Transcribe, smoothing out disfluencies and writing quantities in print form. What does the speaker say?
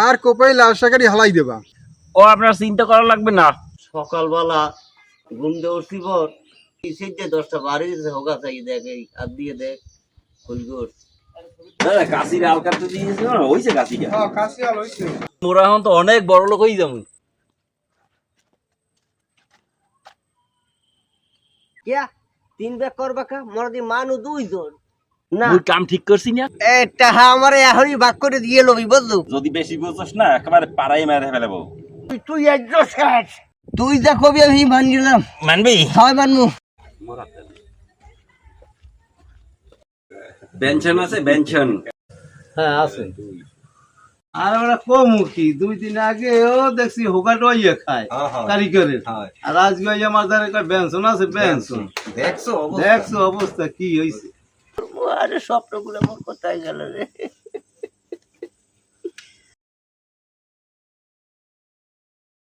আর কোপাই লাল শাকারি হালাই দেবা। ও আপনার চিন্তা করা লাগবে না। সকালবেলা ঘুম দিয়ে উঠছি পর কিসের যে 10টা বাড়ি দিয়েছে হোগা চাই দেখ এই হাত দিয়ে দেখ ফুলগুর দাদা কাশির আলকার তো দিয়েছে না হইছে কাশিটা। হ্যাঁ কাশি আল হইছে। মোরা এখন তো অনেক বড় লোক হই যাবো। কিয়া 3 ব্যাগ করবা কা মোর দি মানু 2 জন না ওই কাম ঠিক করছি না। এটা আমারে এখনই ভাগ করে দিয়ে লবি বুঝলো। যদি বেশি বুঝছস না একেবারে পাড়াই মেরে ফেলবো। তুই একজোস কাট তুই যা কবি আমি মান গেলাম। মানবি? হয় মানমু। পেনশন আছে পেনশন? হ্যাঁ আছে। আর আমরা কমুখী 2 দিন আগে ও দেখছি হোগাটো ইয়ে খায় কারিগরের। আর আজকে আমার দ্বারা কয় বেনশন আছে বেনশন। দেখছো অবস্থা কি হইছে? আরে স্বপ্নগুলো মোর কোথায় গেল রে।